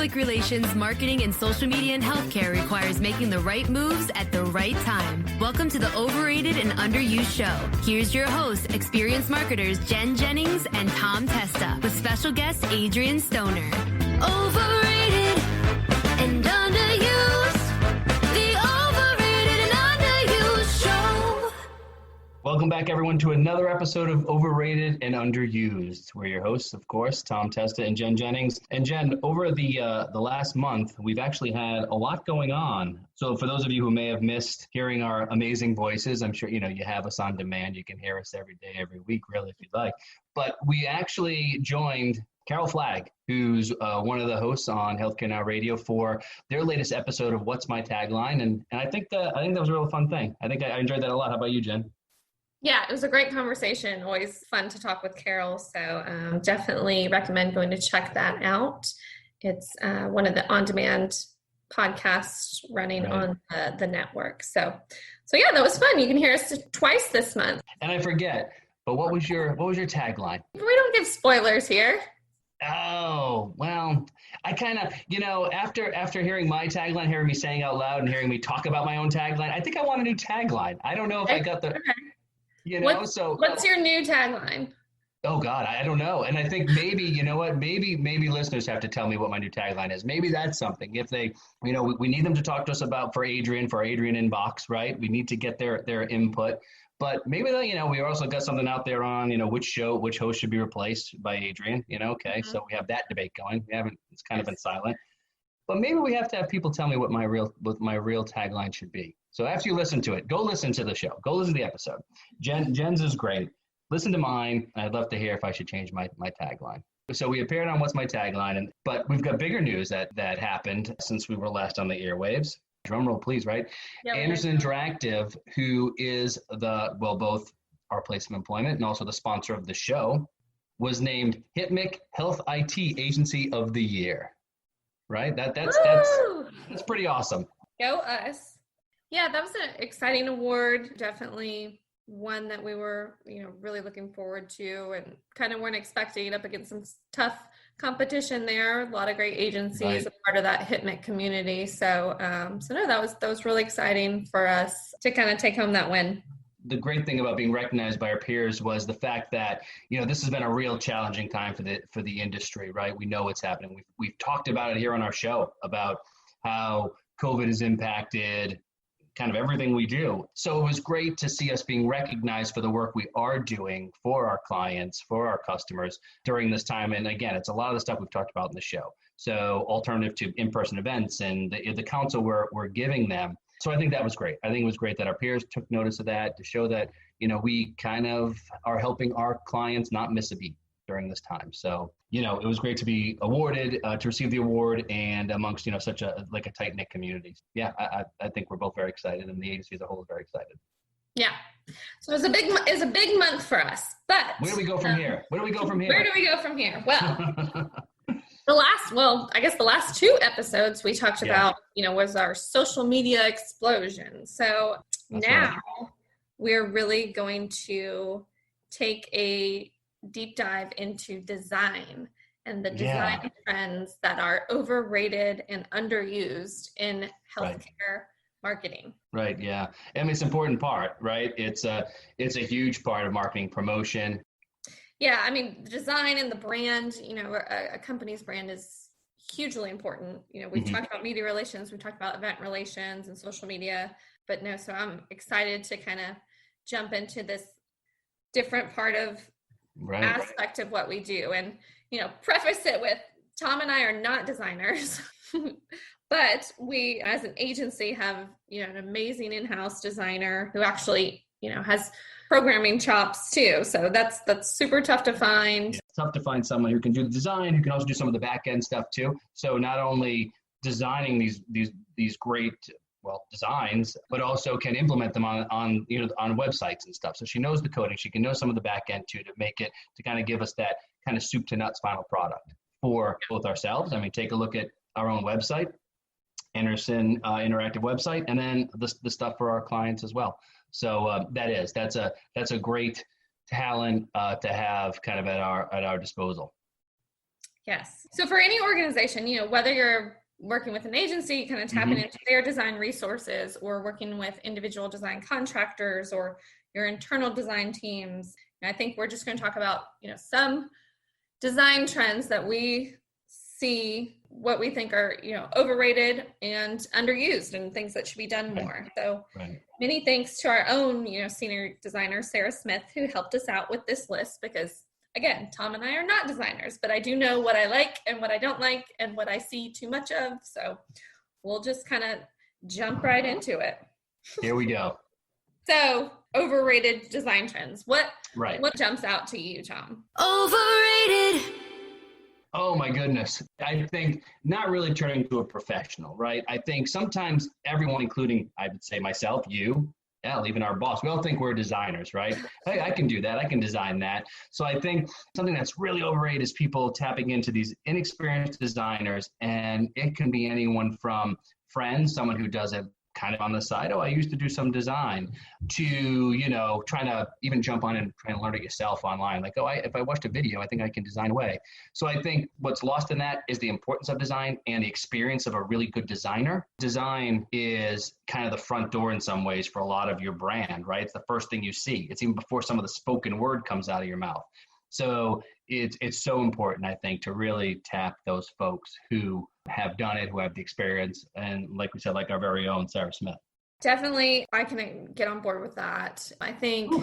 Public relations, marketing, and social media and healthcare requires making the right moves at the right time. Welcome to the Overrated and Underused show. Here's your hosts, experienced marketers Jen Jennings and Tom Testa, with special guest Adrienne Stoner. Overrated and underused. The Overrated and Underused show. Welcome back, everyone, to another episode of Overrated and Underused. We're your hosts, of course, Tom Testa and Jen Jennings. And Jen, over the last month, we've actually had a lot going on. So for those of you who may have missed hearing our amazing voices, I'm sure you have us on demand. You can hear us every day, every week, really, if you'd like. But we actually joined Carol Flagg, who's one of the hosts on Healthcare Now Radio, for their latest episode of What's My Tagline, and I think that was a real fun thing. I think I enjoyed that a lot. How about you, Jen? Yeah, it was a great conversation. Always fun to talk with Carol. So definitely recommend going to check that out. It's one of the on-demand podcasts running on the network. So yeah, that was fun. You can hear us twice this month. And I forget, but what was your tagline? We don't give spoilers here. Oh, well, I kind of, after hearing my tagline, hearing me saying out loud and hearing me talk about my own tagline, I think I want a new tagline. I don't know if I got the, What's your new tagline? Oh God, I don't know. And I think maybe, maybe listeners have to tell me what my new tagline is. Maybe that's something. If they, we need them to talk to us about for our Adrienne inbox, right? We need to get their input. But maybe we also got something out there on, which host should be replaced by Adrienne, okay. Mm-hmm. So we have that debate going. It's kind of been silent, but maybe we have to have people tell me what my real tagline should be. So after you listen to it, go listen to the show, go listen to the episode. Jen's is great. Listen to mine. I'd love to hear if I should change my tagline. So we appeared on What's My Tagline, but we've got bigger news that happened since we were last on the airwaves. Drum roll, please, right? Yep. Anderson Interactive, who is both our place of employment and also the sponsor of the show, was named HITMIC Health IT Agency of the Year. Right? That's pretty awesome. Go us. Yeah, that was an exciting award. Definitely one that we were, really looking forward to and kind of weren't expecting, up against some tough competition there. A lot of great agencies, a part of that HITMIC community. So no, that was really exciting for us to kind of take home that win. The great thing about being recognized by our peers was the fact that, this has been a real challenging time for the industry, right? We know what's happening. We've talked about it here on our show about how COVID has impacted kind of everything we do. So it was great to see us being recognized for the work we are doing for our clients, for our customers during this time. And again, it's a lot of the stuff we've talked about in the show. So alternative to in-person events and the counsel we're giving them. So I think that was great. I think it was great that our peers took notice of that to show that, we kind of are helping our clients not miss a beat during this time. So, it was great to be awarded, to receive the award, and amongst, such a tight-knit community. Yeah, I think we're both very excited, and the agency as a whole is very excited. Yeah. So it's a big month for us, but where do we go from here? Well, the last two episodes we talked about, was our social media explosion. So that's now we're really going to take a deep dive into design and the design trends that are overrated and underused in healthcare marketing. Right. Yeah. I mean, it's an important part, right? It's a huge part of marketing promotion. Yeah. I mean, the design and the brand, a company's brand is hugely important. We've talked about media relations, we've talked about event relations and social media, but no, so I'm excited to kind of jump into this different part of aspect of what we do. And, preface it with, Tom and I are not designers, but we, as an agency, have, an amazing in-house designer who actually, has programming chops too. So that's super tough to find. It's tough to find someone who can do the design, who can also do some of the back end stuff too. So not only designing these great designs, but also can implement them on websites and stuff. So she knows the coding. She can know some of the back end too, to kind of give us that kind of soup to nuts final product for both ourselves. I mean, take a look at our own website, Anderson Interactive website, and then the stuff for our clients as well. So that's a great talent to have kind of at our disposal. Yes. So for any organization, whether you're working with an agency, kind of tapping into their design resources, or working with individual design contractors or your internal design teams, I think we're just going to talk about, some design trends that we see, what we think are, overrated and underused, and things that should be done more. So many thanks to our own, senior designer, Sarah Smith, who helped us out with this list, because again, Tom and I are not designers, but I do know what I like and what I don't like and what I see too much of. So we'll just kind of jump right into it. Here we go. So overrated design trends. What jumps out to you, Tom? Overrated. Oh my goodness. I think not really turning to a professional, right? I think sometimes everyone, including I would say myself, you, even our boss, we all think we're designers, right? Hey, I can do that. I can design that. So I think something that's really overrated is people tapping into these inexperienced designers, and it can be anyone from friends, someone who does it kind of on the side. Oh, I used to do some design, to, trying to even jump on and try and learn it yourself online. Like, if I watched a video, I think I can design away. So I think what's lost in that is the importance of design and the experience of a really good designer. Design is kind of the front door in some ways for a lot of your brand, right? It's the first thing you see. It's even before some of the spoken word comes out of your mouth. So it's so important, I think, to really tap those folks who have done it, who have the experience, and like we said, like our very own Sarah Smith. Definitely, I can get on board with that. I think,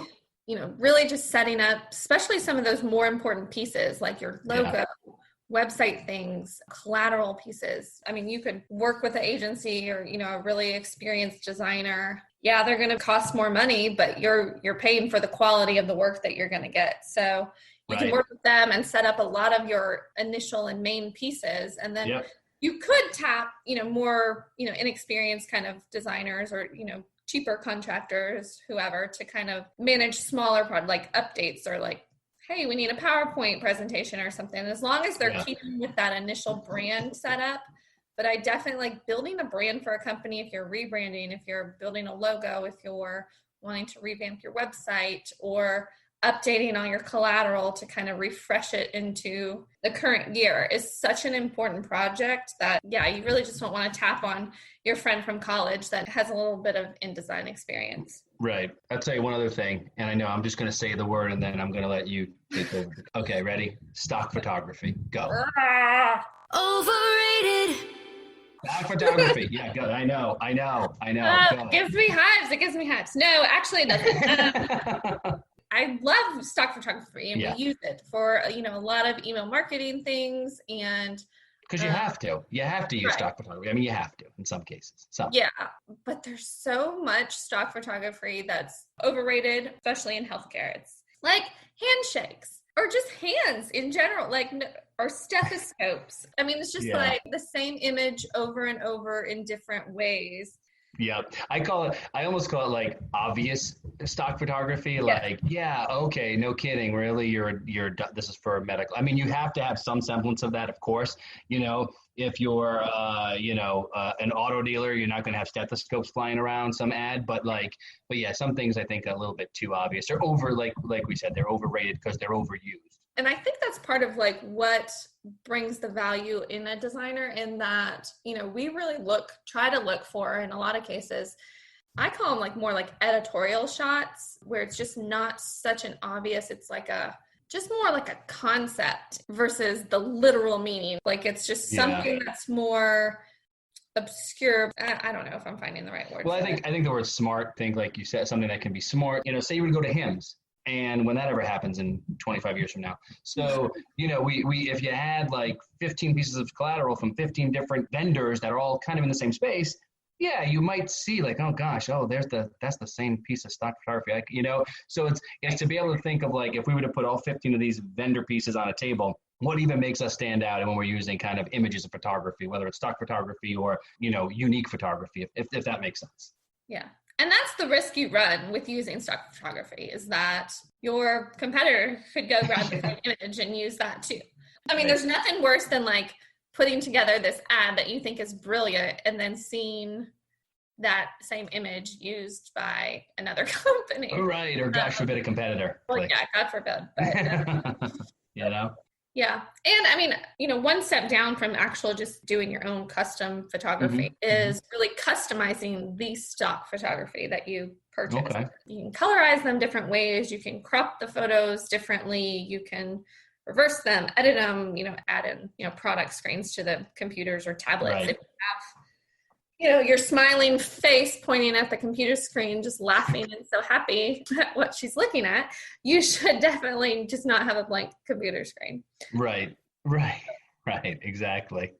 really just setting up, especially some of those more important pieces, like your logo, website things, collateral pieces. I mean, you could work with an agency or, a really experienced designer. Yeah, they're going to cost more money, but you're paying for the quality of the work that you're going to get. So you can work with them and set up a lot of your initial and main pieces. And then you could tap, more, inexperienced kind of designers or, cheaper contractors, whoever, to kind of manage smaller projects, like updates, or like, hey, we need a PowerPoint presentation or something. As long as they're keeping with that initial brand setup. But I definitely like building a brand for a company. If you're rebranding, if you're building a logo, if you're wanting to revamp your website, or updating all your collateral to kind of refresh it into the current year, is such an important project that, you really just don't want to tap on your friend from college that has a little bit of InDesign experience. Right. I'll tell you one other thing, and I know I'm just going to say the word and then I'm going to let you take over. Okay, ready? Stock photography. Go. Overrated. Stock photography. Yeah, good. I know. It gives me hives. No, actually it doesn't. I love stock photography, and we use it for, a lot of email marketing things, and because you have to use stock photography. I mean, you have to in some cases. Yeah, but there's so much stock photography that's overrated, especially in healthcare. It's like handshakes, or just hands in general, or stethoscopes. I mean, it's just like the same image over and over in different ways. Yeah, I almost call it like obvious stock photography. Like, okay, no kidding, really, you're this is for medical. I mean, you have to have some semblance of that, of course. If you're an auto dealer, you're not going to have stethoscopes flying around some ad, but yeah, some things I think are a little bit too obvious, or over, like we said, they're overrated because they're overused. And I think that's part of what brings the value in a designer, in that, we really try to look for, in a lot of cases, I call them more like editorial shots, where it's just not such an obvious, it's just more like a concept versus the literal meaning. Like, it's just something that's more obscure. I don't know if I'm finding the right word. Well, I think the word smart, like you said, something that can be smart. Say you would go to hymns. And when that ever happens in 25 years from now. So, we if you had 15 pieces of collateral from 15 different vendors that are all kind of in the same space, you might see oh gosh, that's the same piece of stock photography. So it's to be able to think of if we were to put all 15 of these vendor pieces on a table, what even makes us stand out, and when we're using kind of images of photography, whether it's stock photography or, unique photography, if that makes sense. Yeah. And that's the risk you run with using stock photography, is that your competitor could go grab the same image and use that too. I mean, there's nothing worse than putting together this ad that you think is brilliant and then seeing that same image used by another company. Right. Or gosh forbid, a competitor. Well, God forbid. But, Yeah. And I mean, one step down from actual just doing your own custom photography is really customizing the stock photography that you purchase. Okay. You can colorize them different ways. You can crop the photos differently. You can reverse them, edit them, add in, product screens to the computers or tablets. Right. If you have, your smiling face pointing at the computer screen, just laughing and so happy at what she's looking at, you should definitely just not have a blank computer screen. Right. Exactly.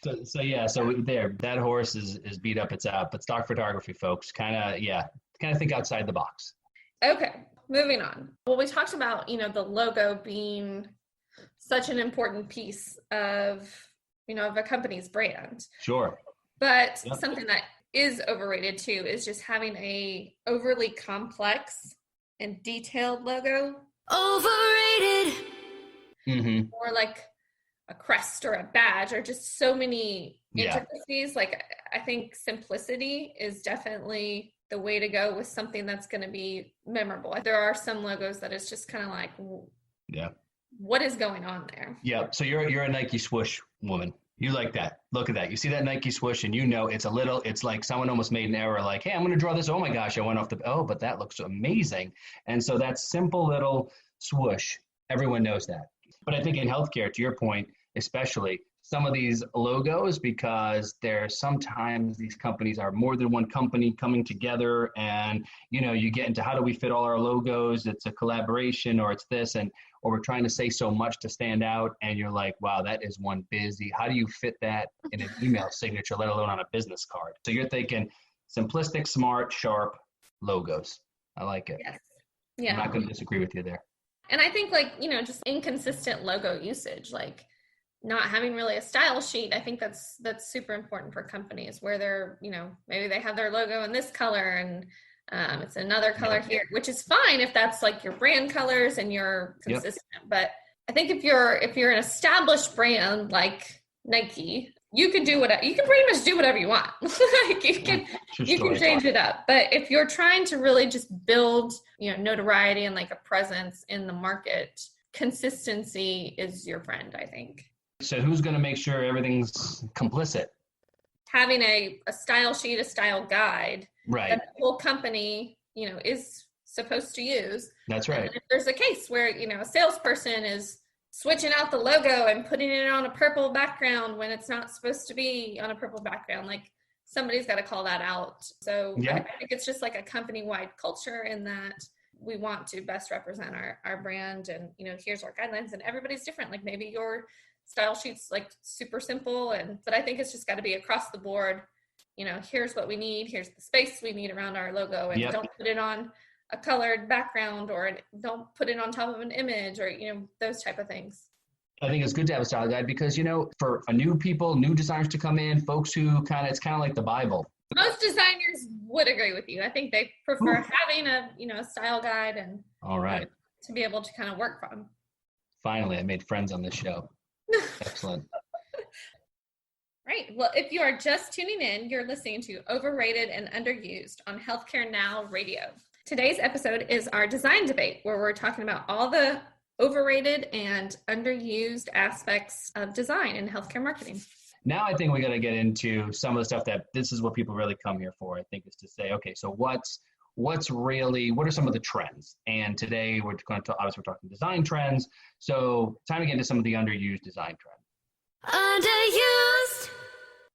So there, that horse is beat up, it's out, but stock photography, folks, kind of think outside the box. Okay, moving on. Well, we talked about, the logo being such an important piece of a company's brand. Sure. But something that is overrated too is just having a overly complex and detailed logo. Overrated. Or like a crest or a badge or just so many intricacies. Like, I think simplicity is definitely the way to go with something that's going to be memorable. There are some logos that it's just kind of like, what is going on there? Yeah. So you're a Nike swoosh woman. You like that. Look at that. You see that Nike swoosh and it's like someone almost made an error, like, hey, I'm going to draw this. Oh my gosh, I went off but that looks amazing. And so that simple little swoosh, everyone knows that. But I think in healthcare, to your point, especially some of these logos, because sometimes these companies are more than one company coming together, and you get into how do we fit all our logos? It's a collaboration, or it's this, or we're trying to say so much to stand out, and you're like, wow, that is one busy. How do you fit that in an email signature, let alone on a business card? So you're thinking simplistic, smart, sharp logos. I like it. Yes. Yeah. I'm not going to disagree with you there. And I think just inconsistent logo usage, like not having really a style sheet. I think that's super important for companies where they're, maybe they have their logo in this color and it's another color here, which is fine if that's like your brand colors and you're consistent. But I think if you're an established brand like Nike, you can pretty much do whatever you want. Like you can change it up. But if you're trying to really just build, notoriety and like a presence in the market, consistency is your friend, I think. So who's going to make sure everything's complicit? Having a style sheet, a style guide, right, that the whole company, is supposed to use. That's right. And if there's a case where, a salesperson is switching out the logo and putting it on a purple background when it's not supposed to be on a purple background, like somebody's got to call that out. So I think it's just like a company-wide culture in that we want to best represent our brand, and, here's our guidelines, and everybody's different. Like maybe your style sheet's like super simple, but I think it's just got to be across the board. Here's what we need. Here's the space we need around our logo, and don't put it on a colored background, or don't put it on top of an image, or, those type of things. I think it's good to have a style guide because, for new designers to come in, folks who it's kind of like the Bible. Most designers would agree with you. I think they prefer having a style guide and all right, to be able to kind of work from. Finally, I made friends on this show. Excellent. Right. Well, if you are just tuning in, you're listening to Overrated and Underused on Healthcare Now Radio. Today's episode is our design debate, where we're talking about all the overrated and underused aspects of design in healthcare marketing. Now I think we got to get into some of the stuff that this is what people really come here for, I think, is to say, okay, so what are some of the trends? And today we're talking design trends. So time to get into some of the underused design trends. Underused.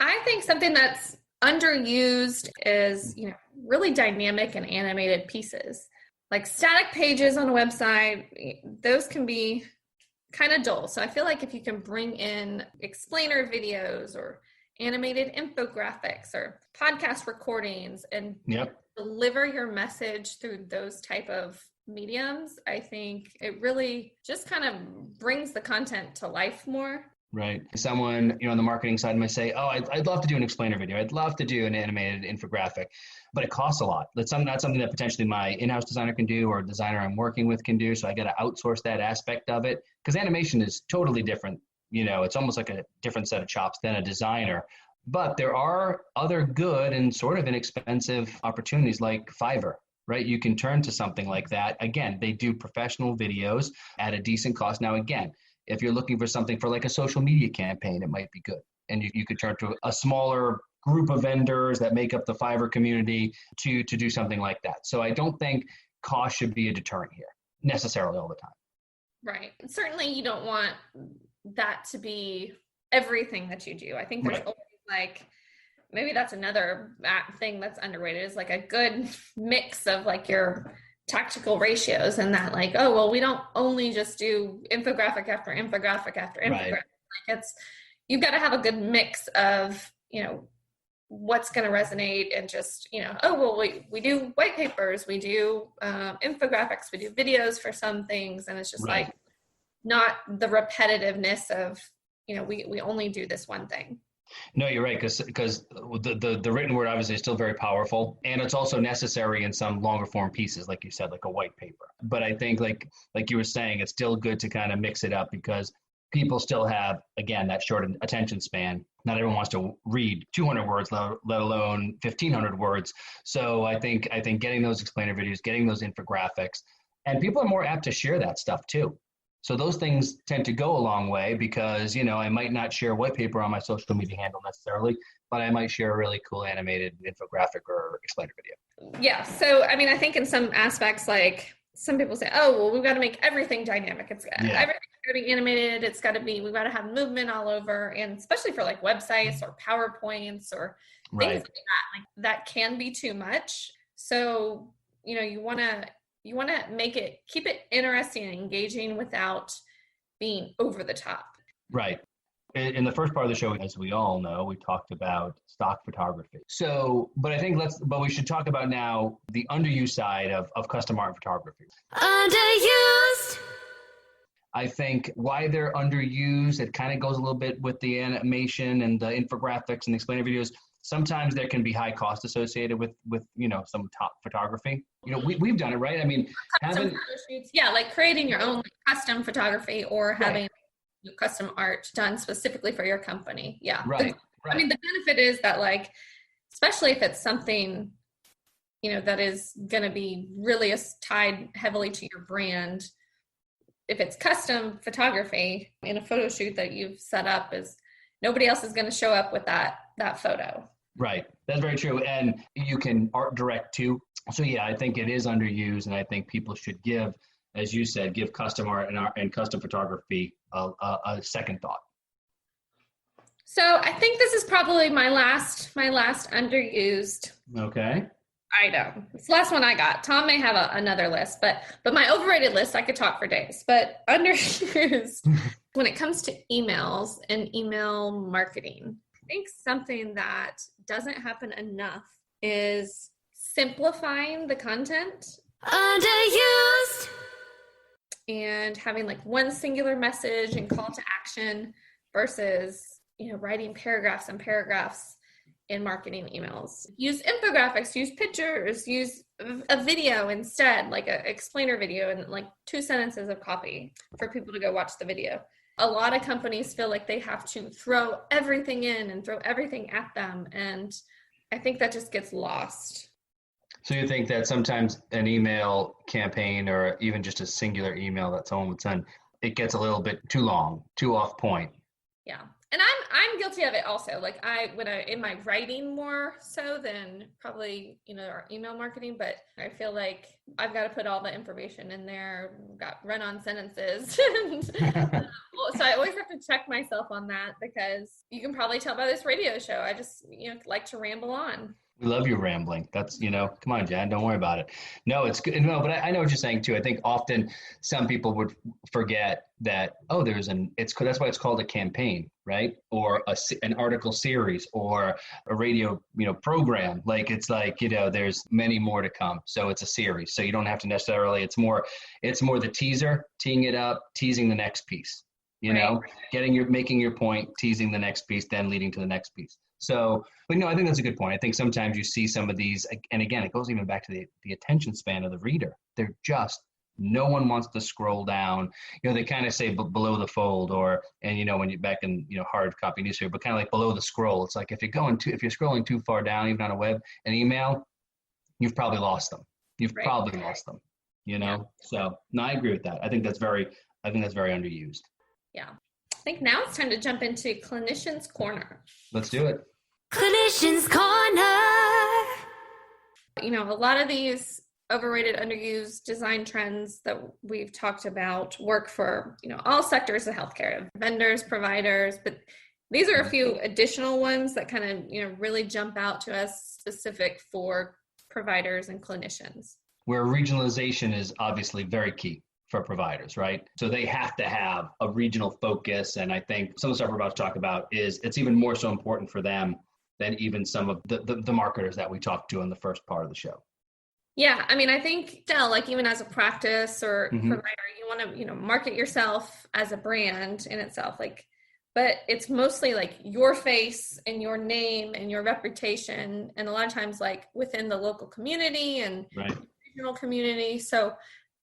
I think something that's underused is, really dynamic and animated pieces. Like static pages on a website, those can be kind of dull. So I feel like if you can bring in explainer videos or animated infographics or podcast recordings and deliver your message through those type of mediums, I think it really just kind of brings the content to life more. Right. Someone, on the marketing side might say, oh, I'd love to do an explainer video. I'd love to do an animated infographic, but it costs a lot. That's not something that potentially my in-house designer can do or a designer I'm working with can do. So I got to outsource that aspect of it because animation is totally different. It's almost like a different set of chops than a designer. But there are other good and sort of inexpensive opportunities like Fiverr, right? You can turn to something like that. Again, they do professional videos at a decent cost. Now, again, If you're looking for something for like a social media campaign, it might be good. And you could turn to a smaller group of vendors that make up the Fiverr community to do something like that. So I don't think cost should be a deterrent here necessarily all the time. Right. Certainly you don't want that to be everything that you do. I think there's always like, maybe that's another thing that's underrated, is like a good mix of like your tactical ratios, and that like, oh, well, we don't only just do infographic after infographic after infographic. Like you've got to have a good mix of, what's going to resonate, and just, oh, well, we do white papers, we do infographics, we do videos for some things. And it's just like, not the repetitiveness of, we only do this one thing. No, you're right, because the written word obviously is still very powerful, and it's also necessary in some longer form pieces, like you said, like a white paper. But I think like you were saying, it's still good to kind of mix it up, because people still have, again, that short attention span. Not everyone wants to read 200 words, let alone 1,500 words. So I think getting those explainer videos, getting those infographics, and people are more apt to share that stuff too. So those things tend to go a long way, because, I might not share a white paper on my social media handle necessarily, but I might share a really cool animated infographic or explainer video. Yeah. So, I mean, I think in some aspects, like some people say, oh, well, we've got to make everything dynamic. Everything's got to be animated. We've got to have movement all over. And especially for like websites or PowerPoints or things like that can be too much. So, you want to keep it interesting and engaging without being over the top. Right. In the first part of the show, as we all know, we talked about stock photography. So, but I think we should talk about now the underused side of custom art photography. Underused. I think why they're underused, it kind of goes a little bit with the animation and the infographics and the explainer videos. Sometimes there can be high cost associated with some top photography. We've done it, right? I mean, photo shoots, like creating your own custom photography or having custom art done specifically for your company. Yeah. Right. I mean, the benefit is that, like, especially if it's something, that is going to be really tied heavily to your brand. If it's custom photography in a photo shoot that you've set up, is nobody else is going to show up with that photo. Right. That's very true. And you can art direct too. So I think it is underused, and I think people should give, as you said, give custom art and custom photography a second thought. So I think this is probably my last underused. Okay. Item. It's the last one I got. Tom may have another list, but my overrated list, I could talk for days. But underused, when it comes to emails and email marketing, I think something that doesn't happen enough is simplifying the content. Underused. And having like one singular message and call to action versus, writing paragraphs and paragraphs in marketing emails. Use infographics, use pictures, use a video instead, like an explainer video and like 2 sentences of copy for people to go watch the video. A lot of companies feel like they have to throw everything in and throw everything at them. And I think that just gets lost. So you think that sometimes an email campaign or even just a singular email that someone would send, it gets a little bit too long, too off point. Yeah. And I'm guilty of it also. Like when I in my writing more so than probably, our email marketing, but I feel like I've got to put all the information in there, got run-on sentences. So I always have to check myself on that, because you can probably tell by this radio show, I just, like to ramble on. We love you rambling. That's, come on, Jen, don't worry about it. No, it's good. No, but I know what you're saying too. I think often some people would forget that, that's why it's called a campaign, right? Or an article series or a radio, program. Like, it's like, there's many more to come. So it's a series. So you don't have to necessarily, it's more the teaser, teeing it up, teasing the next piece, making your point, teasing the next piece, then leading to the next piece. So, but no, I think that's a good point. I think sometimes you see some of these, and again, it goes even back to the attention span of the reader. No one wants to scroll down. They kind of say below the fold, when you're back in, hard copy newspaper, but kind of like below the scroll. It's like if you're scrolling too far down, even on a web, an email, you've probably lost them. So, no, I agree with that. I think that's very underused. Yeah. I think now it's time to jump into Clinician's Corner. Let's do it. Clinician's Corner. You know, a lot of these overrated, underused design trends that we've talked about work for, you know, all sectors of healthcare, vendors, providers, but these are a few additional ones that kind of, you know, really jump out to us specific for providers and clinicians. Where regionalization is obviously very key for providers, right? So they have to have a regional focus. And I think some of the stuff we're about to talk about is it's even more so important for them than even some of the marketers that we talked to in the first part of the show. Yeah, I mean, I think still, like even as a practice or provider, you want to, you know, market yourself as a brand in itself, like, but it's mostly like your face and your name and your reputation, and a lot of times like within the local community and regional community. So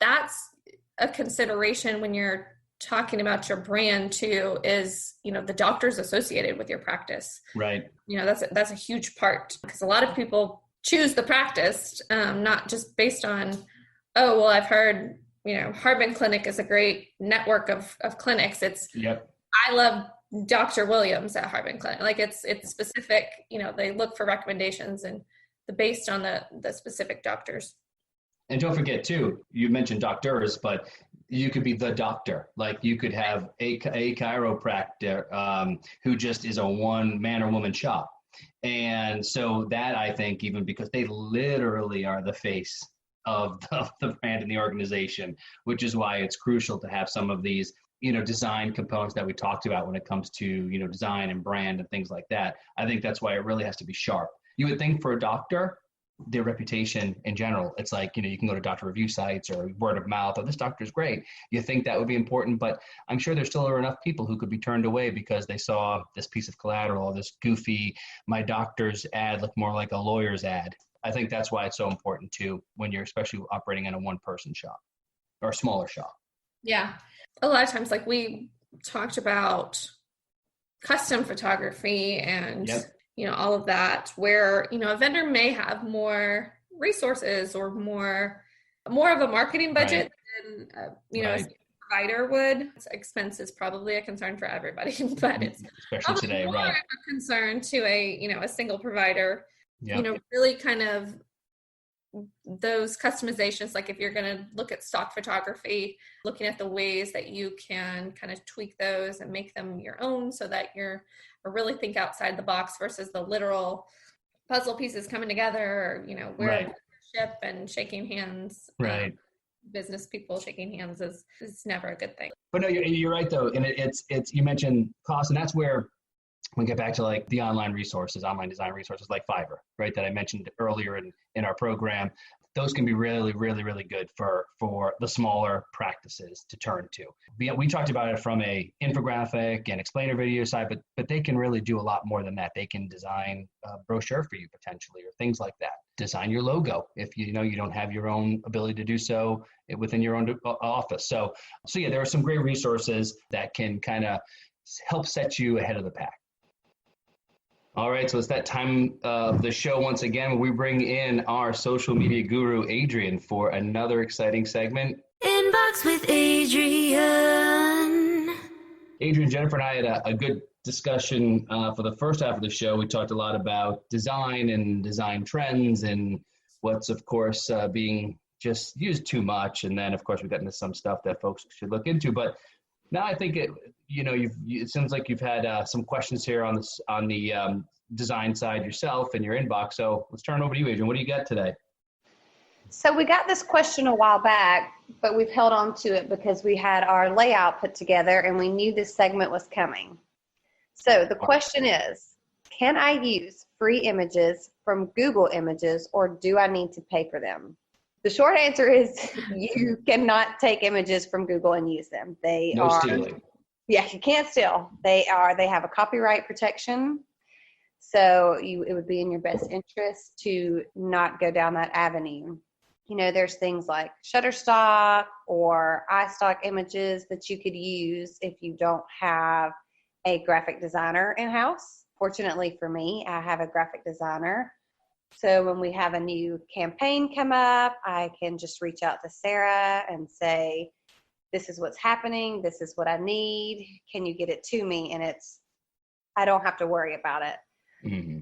that's a consideration when you're talking about your brand too, is, you know, the doctors associated with your practice. Right. You know, that's a huge part, because a lot of people choose the practice, not just based on, oh, well, I've heard, you know, Harbin Clinic is a great network of clinics. It's, I love Dr. Williams at Harbin Clinic. Like it's specific, you know, they look for recommendations and based on the specific doctors. And don't forget too, you mentioned doctors, but you could be the doctor. Like you could have a chiropractor who just is a one man or woman shop. And so that, I think, even because they literally are the face of the brand and the organization, which is why it's crucial to have some of these, you know, design components that we talked about when it comes to, you know, design and brand and things like that. I think that's why it really has to be sharp. You would think for a doctor, their reputation in general, it's like, you know, you can go to doctor review sites or word of mouth, oh, this doctor's great. You think that would be important, but I'm sure there still are enough people who could be turned away because they saw this piece of collateral, this goofy, my doctor's ad looked more like a lawyer's ad. I think that's why it's so important too, when you're especially operating in a one-person shop or a smaller shop. Yeah. A lot of times, like we talked about custom photography and you know, all of that, where, you know, a vendor may have more resources or more of a marketing budget than, you know, a provider would. Expense is probably a concern for everybody, but it's especially today, more of a concern to a, you know, a single provider, you know, really kind of those customizations. Like if you're going to look at stock photography, looking at the ways that you can kind of tweak those and make them your own so that you're, or really think outside the box versus the literal puzzle pieces coming together, or, you know, we're ship and shaking hands. Business people shaking hands is never a good thing. But no, you're right though. And it's, you mentioned cost, and that's where we get back to like the online resources, online design resources like Fiverr, right? That I mentioned earlier in our program. Those can be really, really, really good for the smaller practices to turn to. We talked about it from a infographic and explainer video side, but they can really do a lot more than that. They can design a brochure for you potentially, or things like that. Design your logo if you know you don't have your own ability to do so within your own office. So yeah, there are some great resources that can kind of help set you ahead of the pack. All right, so it's that time of the show once again where we bring in our social media guru, Adrienne, for another exciting segment. Inbox with Adrienne. Adrienne, Jennifer, and I had a good discussion for the first half of the show. We talked a lot about design and design trends and what's, of course, being just used too much. And then, of course, we got into some stuff that folks should look into. But now I think it seems like you've had some questions here on the design side yourself in your inbox. So let's turn it over to you, Adrienne. What do you got today? So we got this question a while back, but we've held on to it because we had our layout put together and we knew this segment was coming. So the question is, can I use free images from Google Images, or do I need to pay for them? The short answer is you cannot take images from Google and use them. No stealing. Yeah, you can't steal. They have a copyright protection. So it would be in your best interest to not go down that avenue. You know, there's things like Shutterstock or iStock images that you could use if you don't have a graphic designer in-house. Fortunately for me, I have a graphic designer. So when we have a new campaign come up, I can just reach out to Sarah and say, this is what's happening. This is what I need. Can you get it to me? And I don't have to worry about it. Mm-hmm.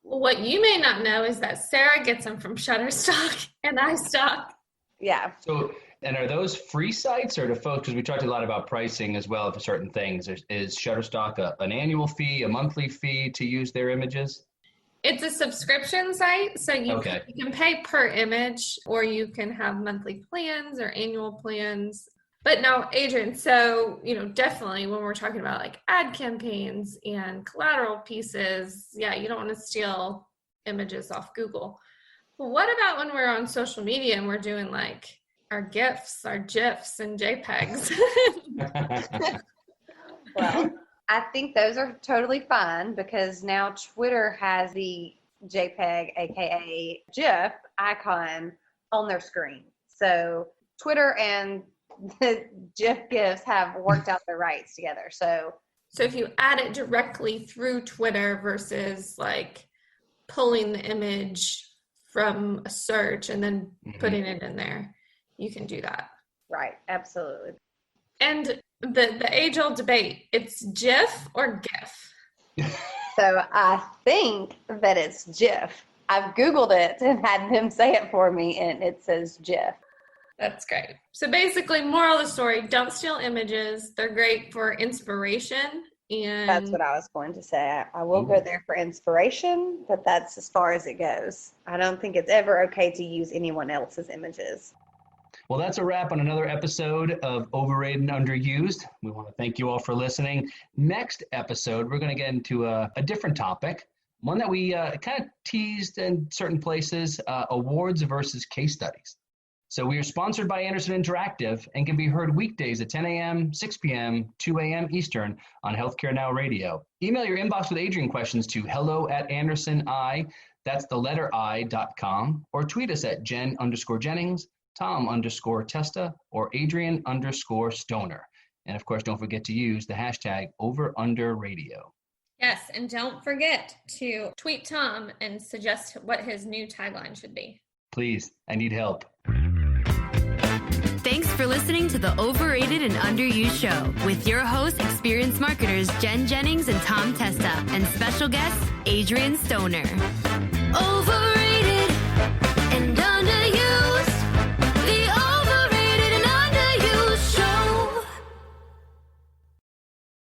Well, what you may not know is that Sarah gets them from Shutterstock and iStock. Yeah. So, and are those free sites or to folks, because we talked a lot about pricing as well for certain things. Is Shutterstock an annual fee, a monthly fee to use their images? It's a subscription site, so you Okay. can pay per image, or you can have monthly plans or annual plans. But now, Adrienne, so, definitely when we're talking about like ad campaigns and collateral pieces, yeah, you don't want to steal images off Google. But what about when we're on social media and we're doing like our GIFs, our GIFs, and JPEGs? Well, I think those are totally fine because now Twitter has the JPEG, aka GIF icon on their screen. So Twitter and the GIF GIFs have worked out their rights together. So if you add it directly through Twitter versus like pulling the image from a search and then putting it in there, you can do that. Right, absolutely. And the age-old debate, it's GIF or GIF? So I think that it's GIF. I've Googled it and had them say it for me, and it says GIF. That's great. So basically, moral of the story, don't steal images. They're great for inspiration. And That's what I was going to say. I will go there for inspiration, but that's as far as it goes. I don't think it's ever okay to use anyone else's images. Well, that's a wrap on another episode of Overrated and Underused. We want to thank you all for listening. Next episode, we're going to get into a different topic, one that we kind of teased in certain places, awards versus case studies. So we are sponsored by Anderson Interactive and can be heard weekdays at 10 a.m., 6 p.m., 2 a.m. Eastern on Healthcare Now Radio. Email your inbox with Adrienne questions to hello@andersoni, that's the letter I.com, or tweet us at Jen_Jennings, Tom_Testa, or Adrienne_Stoner. And of course, don't forget to use the hashtag #OverUnderRadio. yes, and don't forget to tweet Tom and suggest what his new tagline should be. Please, I need help. Thanks for listening to the Overrated and Underused Show with your hosts, experienced marketers Jen Jennings and Tom Testa, and special guest, Adrienne Stoner. Overrated